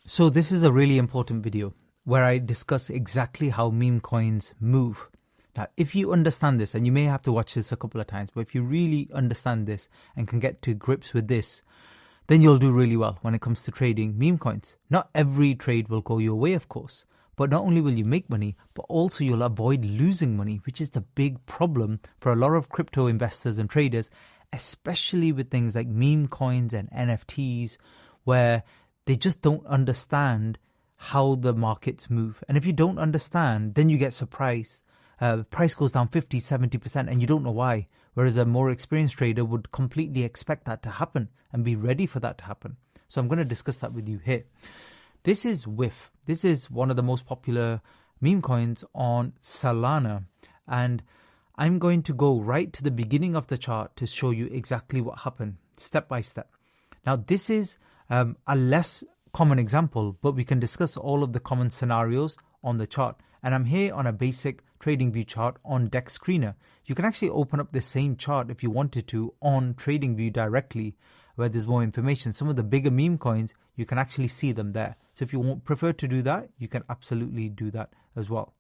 So this is a really important video where I discuss exactly how meme coins move. Now, if you understand this, and you may have to watch this a couple of times, but if you really understand this and can get to grips with this, then you'll do really well when it comes to trading meme coins. Not every trade will go your way, of course, but not only will you make money, but also you'll avoid losing money, which is the big problem for a lot of crypto investors and traders, especially with things like meme coins and NFTs, where they just don't understand how the markets move. And if you don't understand, then you get surprised. Price goes down 50, 70% and you don't know why. Whereas a more experienced trader would completely expect that to happen and be ready for that to happen. So I'm going to discuss that with you here. This is WIF. This is one of the most popular meme coins on Solana. And I'm going to go right to the beginning of the chart to show you exactly what happened, step by step. Now, this is a less common example, but we can discuss all of the common scenarios on the chart. And I'm here on a basic TradingView chart on DEX Screener. You can actually open up the same chart if you wanted to on TradingView directly, where there's more information. Some of the bigger meme coins, you can actually see them there. So if you prefer to do that, you can absolutely do that as well.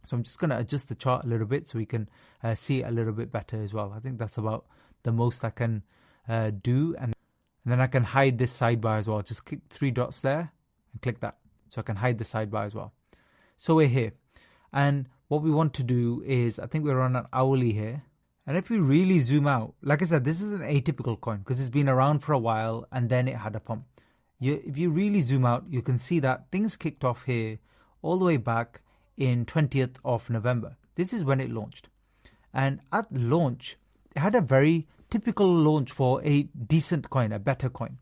So I'm just going to adjust the chart a little bit so we can see it a little bit better as well. I think that's about the most I can do. And then I can hide this sidebar as well. Just click three dots there and click that. So I can hide the sidebar as well. So we're here. And what we want to do is, I think we're on an hourly here. And if we really zoom out, like I said, this is an atypical coin because it's been around for a while and then it had a pump. If you really zoom out, you can see that things kicked off here all the way back in 20th of November. This is when it launched. And at launch, it had a very typical launch for a decent coin, a better coin.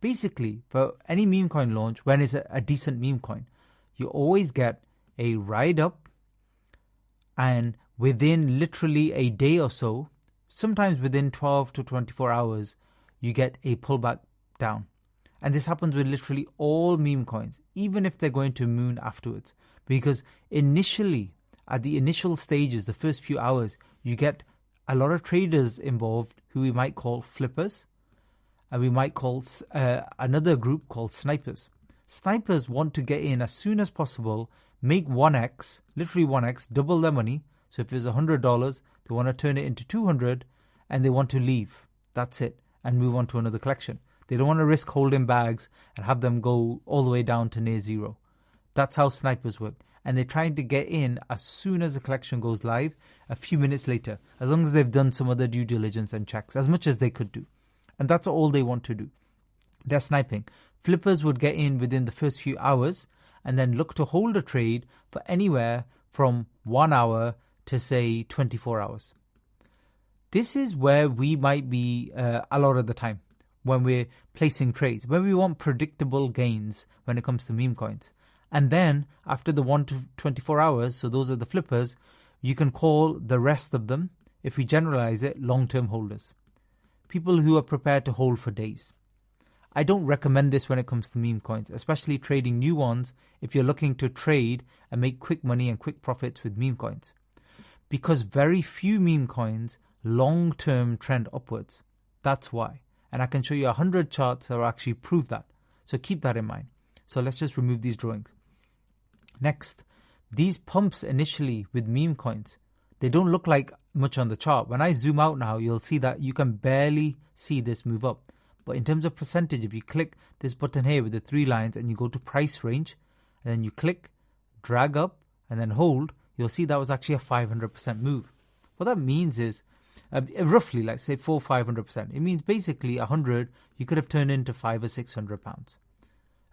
Basically, for any meme coin launch, when it's a decent meme coin, you always get a ride up, and within literally a day or so, sometimes within 12 to 24 hours, you get a pullback down. And this happens with literally all meme coins, even if they're going to moon afterwards. Because initially, at the initial stages, the first few hours, you get a lot of traders involved who we might call flippers, and we might call another group called snipers. Snipers want to get in as soon as possible, make 1x, literally 1x, double their money. So if it's $100, they want to turn it into 200 and they want to leave. That's it. And move on to another collection. They don't want to risk holding bags and have them go all the way down to near zero. That's how snipers work. And they're trying to get in as soon as the collection goes live, a few minutes later, as long as they've done some other due diligence and checks, as much as they could do. And that's all they want to do. They're sniping. Flippers would get in within the first few hours and then look to hold a trade for anywhere from 1 hour to, say, 24 hours. This is where we might be a lot of the time when we're placing trades, where we want predictable gains when it comes to meme coins. And then after the 1 to 24 hours, so those are the flippers, you can call the rest of them, if we generalize it, long-term holders. People who are prepared to hold for days. I don't recommend this when it comes to meme coins, especially trading new ones if you're looking to trade and make quick money and quick profits with meme coins. Because very few meme coins long-term trend upwards. That's why. And I can show you 100 charts that will actually prove that. So keep that in mind. So let's just remove these drawings. Next, these pumps initially with meme coins, they don't look like much on the chart. When I zoom out now, you'll see that you can barely see this move up. But in terms of percentage, if you click this button here with the 3 lines and you go to price range, and then you click, drag up, and then hold, you'll see that was actually a 500% move. What that means is, roughly, like say 500%. It means basically 100, you could have turned into £500 or £600.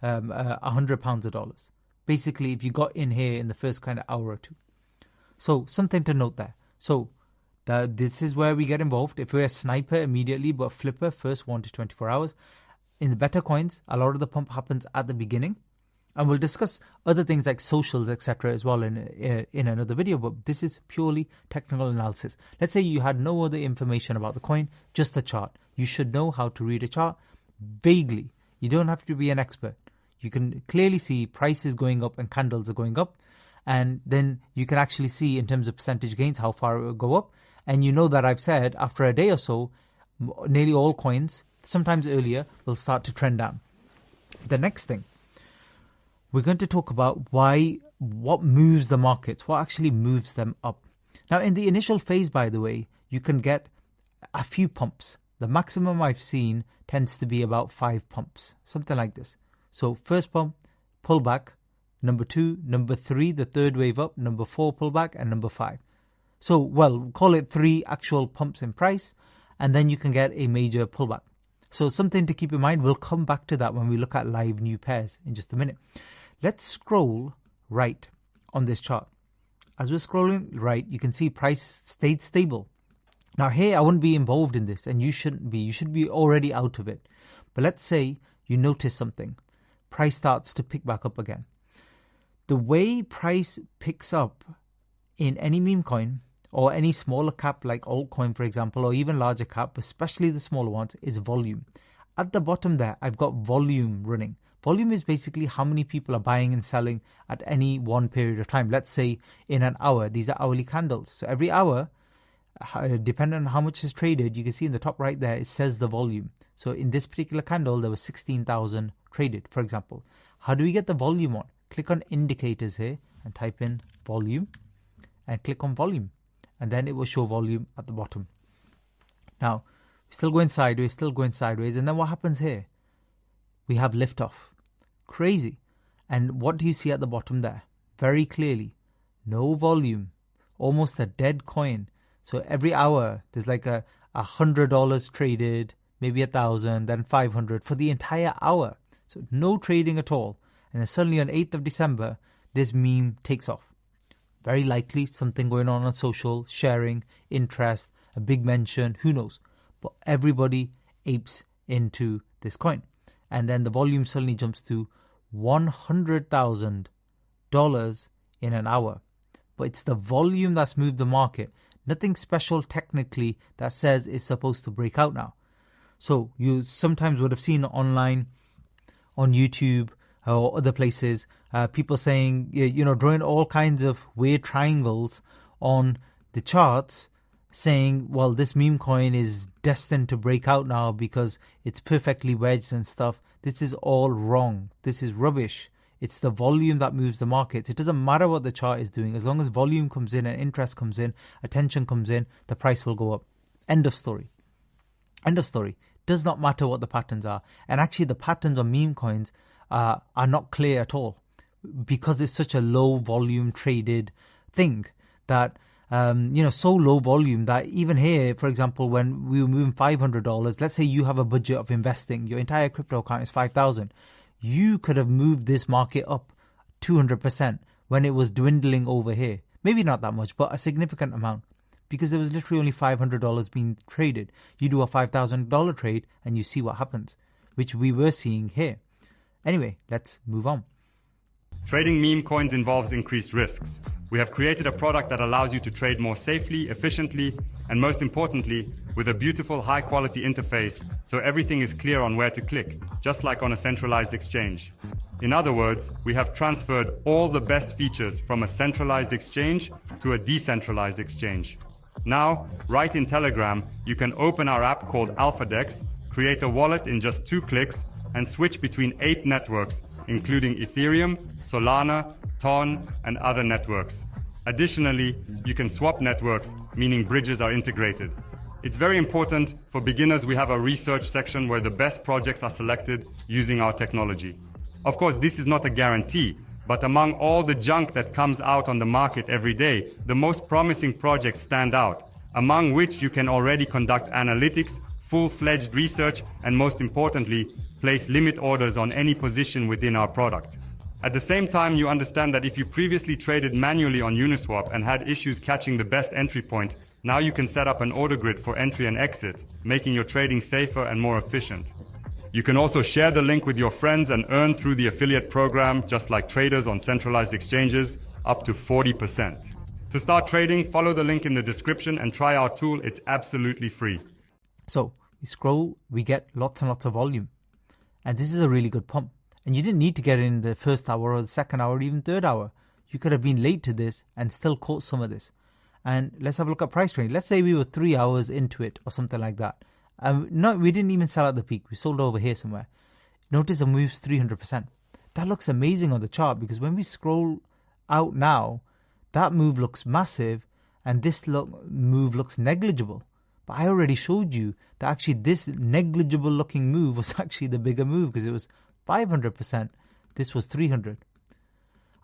£100 of dollars. Basically, if you got in here in the first kind of hour or two. So something to note there. So this is where we get involved. If we're a sniper immediately, but flipper first 1 to 24 hours. In the better coins, a lot of the pump happens at the beginning. And we'll discuss other things like socials, etc. as well in another video. But this is purely technical analysis. Let's say you had no other information about the coin, just the chart. You should know how to read a chart vaguely. You don't have to be an expert. You can clearly see prices going up and candles are going up. And then you can actually see in terms of percentage gains how far it will go up. And you know that I've said after a day or so, nearly all coins, sometimes earlier, will start to trend down. The next thing, we're going to talk about what moves the markets, what actually moves them up. Now, in the initial phase, by the way, you can get a few pumps. The maximum I've seen tends to be about 5 pumps, something like this. So first pump, pullback, number 2, number 3, the third wave up, number 4, pullback, and number 5. So, well, call it 3 actual pumps in price, and then you can get a major pullback. So something to keep in mind. We'll come back to that when we look at live new pairs in just a minute. Let's scroll right on this chart. As we're scrolling right, you can see price stayed stable. Now here, I wouldn't be involved in this, and you shouldn't be. You should be already out of it. But let's say you notice something. Price starts to pick back up again. The way price picks up in any meme coin or any smaller cap like altcoin, for example, or even larger cap, especially the smaller ones, is volume. At the bottom there, I've got volume running. Volume is basically how many people are buying and selling at any one period of time. Let's say in an hour, these are hourly candles. So every hour, depending on how much is traded, you can see in the top right there, it says the volume. So in this particular candle, there was 16,000 traded, for example. How do we get the volume on? Click on indicators here and type in volume and click on volume. And then it will show volume at the bottom. Now, we're still going sideways. And then what happens here? We have liftoff. Crazy. And what do you see at the bottom there? Very clearly, no volume, almost a dead coin. So every hour, there's like $100 traded, maybe 1,000, then 500 for the entire hour. So no trading at all. And then suddenly on 8th of December, this meme takes off. Very likely something going on social, sharing, interest, a big mention, who knows. But everybody apes into this coin. And then the volume suddenly jumps to $100,000 in an hour. But it's the volume that's moved the market. Nothing special technically that says it's supposed to break out now. So you sometimes would have seen online, on YouTube or other places, people saying, drawing all kinds of weird triangles on the charts, saying, well, this meme coin is destined to break out now because it's perfectly wedged and stuff. This is all wrong. This is rubbish. It's the volume that moves the markets. It doesn't matter what the chart is doing. As long as volume comes in and interest comes in, attention comes in, the price will go up. End of story. End of story. Does not matter what the patterns are. And actually the patterns on meme coins are not clear at all because it's such a low volume traded thing that, so low volume that even here, for example, when we were moving $500, let's say you have a budget of investing, your entire crypto account is 5,000. You could have moved this market up 200% when it was dwindling over here. Maybe not that much, but a significant amount because there was literally only $500 being traded. You do a $5,000 trade and you see what happens, which we were seeing here. Anyway, let's move on. Trading meme coins involves increased risks. We have created a product that allows you to trade more safely, efficiently, and most importantly, with a beautiful high-quality interface, so everything is clear on where to click, just like on a centralized exchange. In other words, we have transferred all the best features from a centralized exchange to a decentralized exchange. Now, right in Telegram, you can open our app called AlphaDex, create a wallet in just 2 clicks, and switch between 8 networks, including Ethereum, Solana, Ton, and other networks. Additionally, you can swap networks, meaning bridges are integrated. It's very important. For beginners, we have a research section where the best projects are selected using our technology. Of course, this is not a guarantee, but among all the junk that comes out on the market every day, the most promising projects stand out, among which you can already conduct analytics, full-fledged research, and most importantly, place limit orders on any position within our product. At the same time, you understand that if you previously traded manually on Uniswap and had issues catching the best entry point, now you can set up an order grid for entry and exit, making your trading safer and more efficient. You can also share the link with your friends and earn through the affiliate program, just like traders on centralized exchanges, up to 40%. To start trading, follow the link in the description and try our tool. It's absolutely free. So we scroll, we get lots and lots of volume. And this is a really good pump. And you didn't need to get in the first hour or the second hour or even third hour. You could have been late to this and still caught some of this. And let's have a look at price training. Let's say we were 3 hours into it or something like that. No, we didn't even sell at the peak. We sold over here somewhere. Notice the move's 300%. that looks amazing on the chart, because when we scroll out now, that move looks massive and this move looks negligible. But I already showed you that actually this negligible looking move was actually the bigger move, because it was 500%. This was 300.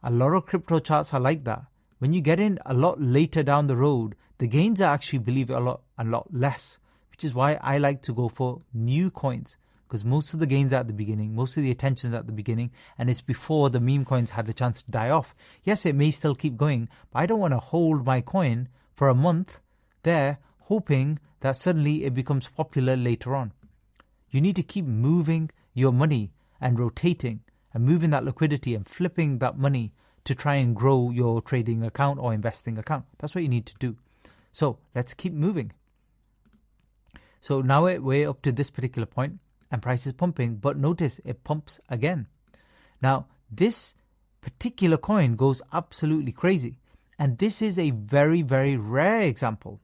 A lot of crypto charts are like that. When you get in a lot later down the road, the gains are actually, believe it, a lot less, which is why I like to go for new coins, because most of the gains are at the beginning, most of the attention is at the beginning, and it's before the meme coins had a chance to die off. Yes, it may still keep going, but I don't want to hold my coin for a month there, hoping that suddenly it becomes popular later on. You need to keep moving your money and rotating and moving that liquidity and flipping that money to try and grow your trading account or investing account. That's what you need to do. So let's keep moving. So now we're up to this particular point and price is pumping, but notice it pumps again. Now this particular coin goes absolutely crazy, and this is a very, very rare example,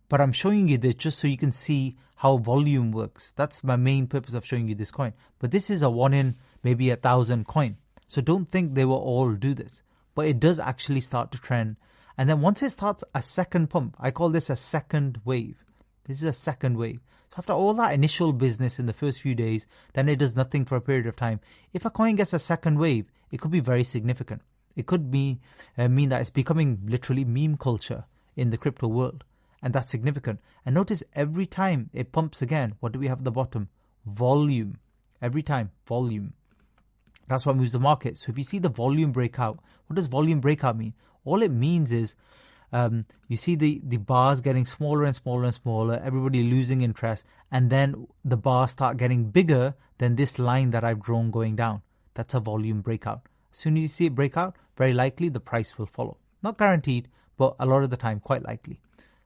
but I'm showing you this just so you can see how volume works. That's my main purpose of showing you this coin. But this is a 1 in maybe 1,000 coin, so don't think they will all do this, but it does actually start to trend. And then once it starts a second pump, I call this a second wave. This is a second wave. So after all that initial business in the first few days, then it does nothing for a period of time. If a coin gets a second wave, it could be very significant. It could mean that it's becoming literally meme culture in the crypto world. And that's significant. And notice every time it pumps again, what do we have at the bottom? Volume. Every time, volume. That's what moves the market. So if you see the volume breakout, what does volume breakout mean? All it means is you see the bars getting smaller and smaller and smaller, everybody losing interest, and then the bars start getting bigger than this line that I've drawn going down. That's a volume breakout. As soon as you see it break out, very likely the price will follow. Not guaranteed, but a lot of the time, quite likely.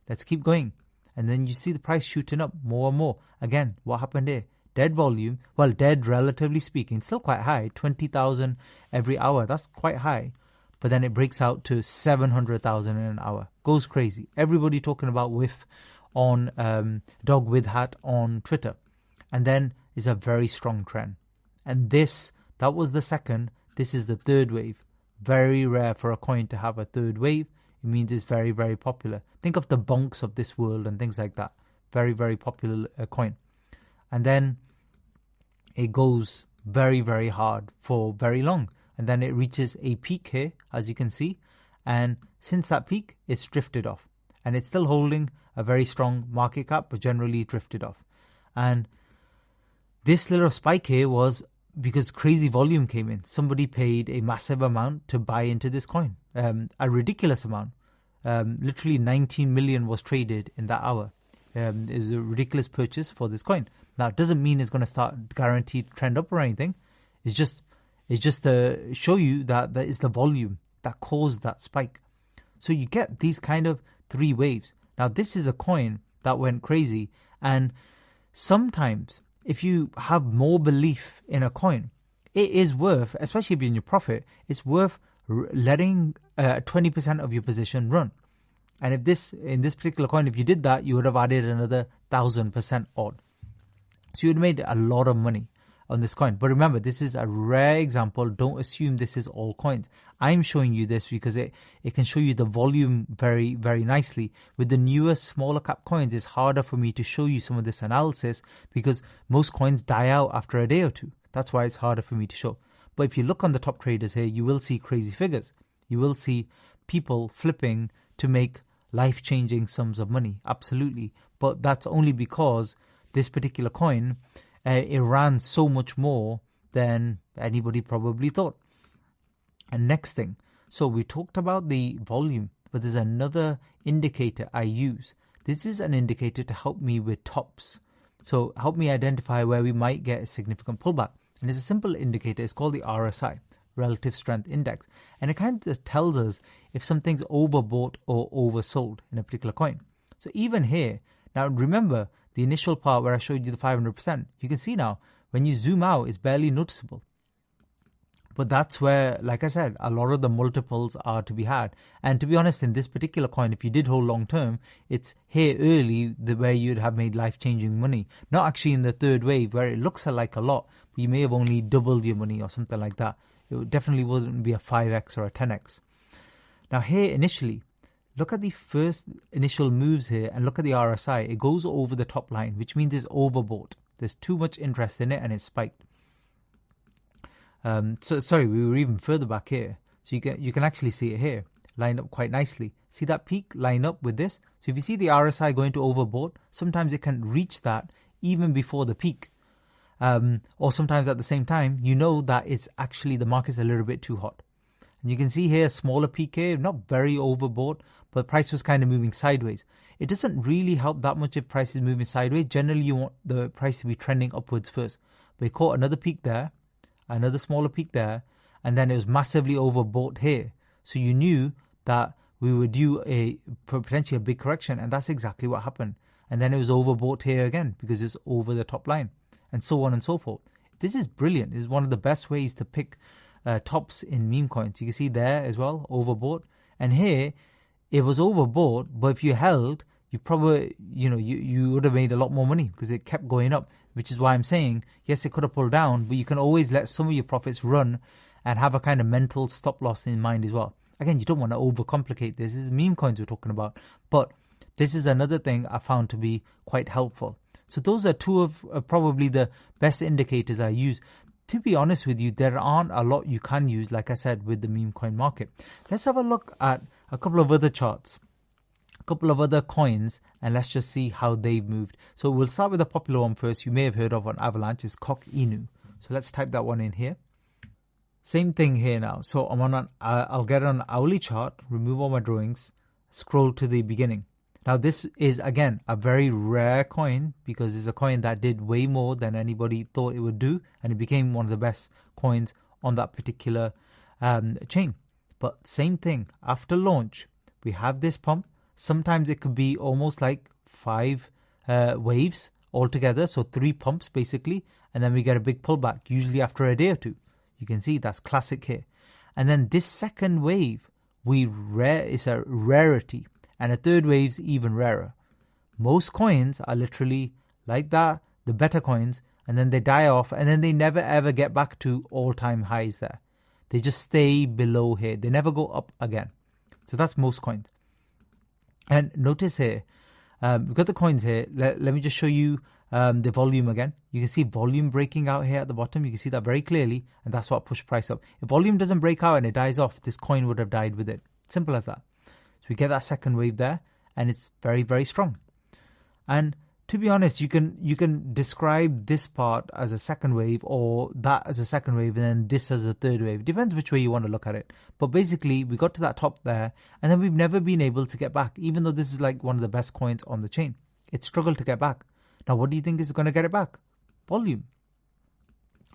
Let's keep going. And then you see the price shooting up more and more. Again, what happened here? Dead volume. Well, dead relatively speaking. Still quite high. 20,000 every hour. That's quite high. But then it breaks out to 700,000 in an hour. Goes crazy. Everybody talking about whiff on Dog with Hat on Twitter. And then is a very strong trend. And that was the second. This is the third wave. Very rare for a coin to have a third wave. It means it's very, very popular. Think of the bonks of this world and things like that. Very, very popular coin. And then it goes very, very hard for very long. And then it reaches a peak here, as you can see. And since that peak, it's drifted off. And it's still holding a very strong market cap, but generally drifted off. And this little spike here was because crazy volume came in. Somebody paid a massive amount to buy into this coin. A ridiculous amount. Literally 19 million was traded in that hour. It was a ridiculous purchase for this coin. Now, it doesn't mean it's going to start guaranteed trend up or anything. It's just to show you that it's the volume that caused that spike. So you get these kind of three waves. Now, this is a coin that went crazy. And sometimes, if you have more belief in a coin, it is worth, especially if you're in your profit, it's worth letting 20% of your position run. And in this particular coin, if you did that, you would have added another 1,000% odd. So you would have made a lot of money on this coin. But remember, this is a rare example. Don't assume this is all coins. I'm showing you this because it can show you the volume very, very nicely. With the newer, smaller cap coins, it's harder for me to show you some of this analysis because most coins die out after a day or two. That's why it's harder for me to show. But if you look on the top traders here, you will see crazy figures. You will see people flipping to make life-changing sums of money. Absolutely. But that's only because this particular coin, it ran so much more than anybody probably thought. And next thing, so we talked about the volume, but there's another indicator I use. This is an indicator to help me with tops. So help me identify where we might get a significant pullback. And it's a simple indicator. It's called the RSI, Relative Strength Index. And it kind of tells us if something's overbought or oversold in a particular coin. So even here, now remember the initial part where I showed you the 500%. You can see now, when you zoom out, it's barely noticeable. But that's where, like I said, a lot of the multiples are to be had. And to be honest, in this particular coin, if you did hold long term, it's here early where you'd have made life-changing money. Not actually in the third wave where it looks like a lot, but you may have only doubled your money or something like that. definitely wouldn't be a 5x or a 10x. Now here initially, look at the first initial moves here and look at the RSI. It goes over the top line, which means it's overbought. There's too much interest in it and it's spiked. Sorry, we were even further back here. So you can actually see it here, lined up quite nicely. See that peak line up with this? So if you see the RSI going to overbought, sometimes it can reach that even before the peak. Or sometimes at the same time, you know that it's actually the market's a little bit too hot. And you can see here a smaller peak here, not very overbought, but price was kind of moving sideways. It doesn't really help that much if price is moving sideways. Generally, you want the price to be trending upwards first. But it caught another peak there, another smaller peak there, and then it was massively overbought here. So you knew that we would do potentially a big correction, and that's exactly what happened. And then it was overbought here again because it's over the top line, and so on and so forth. This is brilliant. This is one of the best ways to pick tops in meme coins. You can see there as well, overbought. And here, it was overbought, but if you held, you probably, you would have made a lot more money because it kept going up, which is why I'm saying, yes, it could have pulled down, but you can always let some of your profits run and have a kind of mental stop loss in mind as well. Again, you don't want to overcomplicate this. This is meme coins we're talking about, but this is another thing I found to be quite helpful. So those are two of probably the best indicators I use. To be honest with you, there aren't a lot you can use, like I said, with the meme coin market. Let's have a look at a couple of other charts, a couple of other coins, and let's just see how they've moved. So we'll start with a popular one first. You may have heard of on Avalanche, is Koch Inu. So let's type that one in here. Same thing here now. So I'll get on an hourly chart, remove all my drawings, scroll to the beginning. Now this is, again, a very rare coin because it's a coin that did way more than anybody thought it would do, and it became one of the best coins on that particular chain. But same thing, after launch, we have this pump. Sometimes it could be almost like 5 waves altogether, so 3 pumps basically, and then we get a big pullback, usually after a day or two. You can see that's classic here. And then this second wave, is a rarity. And a third wave's even rarer. Most coins are literally like that, the better coins, and then they die off, and then they never ever get back to all-time highs there. They just stay below here. They never go up again. So that's most coins. And notice here, we've got the coins here. Let me just show you the volume again. You can see volume breaking out here at the bottom. You can see that very clearly, and that's what pushed price up. If volume doesn't break out and it dies off, this coin would have died with it. Simple as that. We get that second wave there, and it's very, very strong. And to be honest, you can describe this part as a second wave, or that as a second wave, and then this as a third wave. It depends which way you want to look at it. But basically, we got to that top there, and then we've never been able to get back, even though this is like one of the best coins on the chain. It struggled to get back. Now, what do you think is going to get it back? Volume.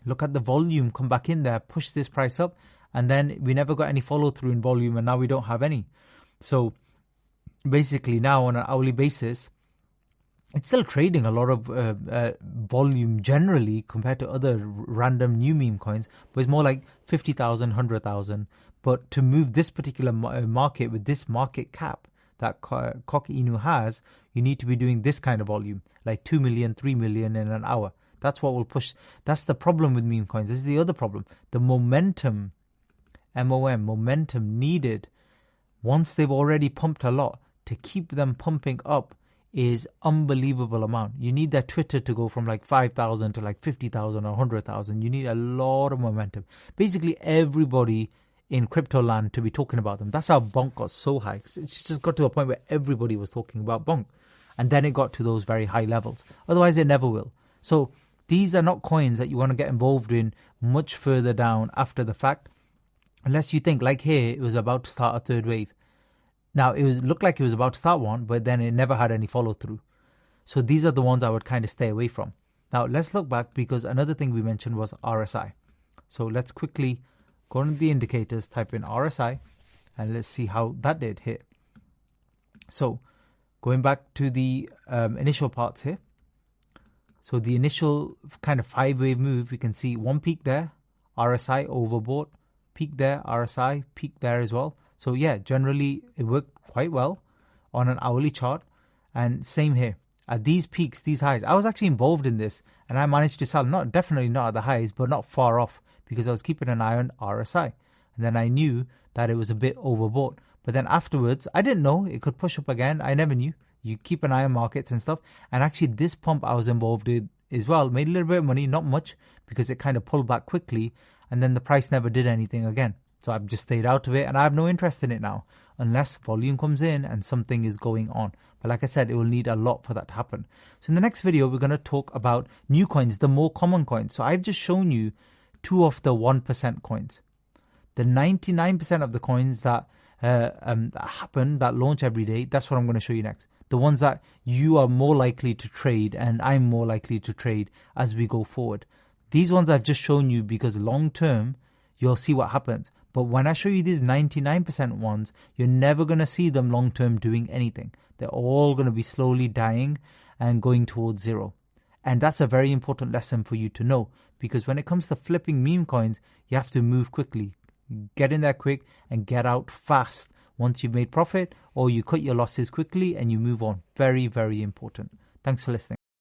Look at the volume come back in there, push this price up, and then we never got any follow through in volume, and now we don't have any. So basically now on an hourly basis, it's still trading a lot of volume generally compared to other random new meme coins, but it's more like 50,000, 100,000. But to move this particular market with this market cap that Koch Inu has, you need to be doing this kind of volume, like 2 million, 3 million in an hour. That's what will push. That's the problem with meme coins. This is the other problem. The momentum, momentum needed once they've already pumped a lot, to keep them pumping up is unbelievable amount. You need that Twitter to go from like 5,000 to like 50,000 or 100,000. You need a lot of momentum. Basically, everybody in crypto land to be talking about them. That's how Bonk got so high. It's just got to a point where everybody was talking about Bonk. And then it got to those very high levels. Otherwise, it never will. So these are not coins that you want to get involved in much further down after the fact. Unless you think, like here, it was about to start a third wave. Now, looked like it was about to start one, but then it never had any follow-through. So these are the ones I would kind of stay away from. Now, let's look back because another thing we mentioned was RSI. So let's quickly go into the indicators, type in RSI, and let's see how that did here. So going back to the initial parts here. So the initial kind of 5-wave move, we can see one peak there, RSI overbought, peak there, RSI, peak there as well. So yeah, generally it worked quite well on an hourly chart. And same here. At these peaks, these highs, I was actually involved in this and I managed to sell, definitely not at the highs, but not far off, because I was keeping an eye on RSI. And then I knew that it was a bit overbought. But then afterwards, I didn't know it could push up again. I never knew. You keep an eye on markets and stuff. And actually this pump I was involved in as well made a little bit of money, not much, because it kind of pulled back quickly. And then the price never did anything again. So I've just stayed out of it and I have no interest in it now unless volume comes in and something is going on. But like I said, it will need a lot for that to happen. So in the next video, we're going to talk about new coins, the more common coins. So I've just shown you 2 of the 1% coins. The 99% of the coins that happen, that launch every day, that's what I'm going to show you next. The ones that you are more likely to trade and I'm more likely to trade as we go forward. These ones I've just shown you because long term, you'll see what happens. But when I show you these 99% ones, you're never going to see them long term doing anything. They're all going to be slowly dying and going towards zero. And that's a very important lesson for you to know, because when it comes to flipping meme coins, you have to move quickly. Get in there quick and get out fast once you've made profit, or you cut your losses quickly and you move on. Very, very important. Thanks for listening.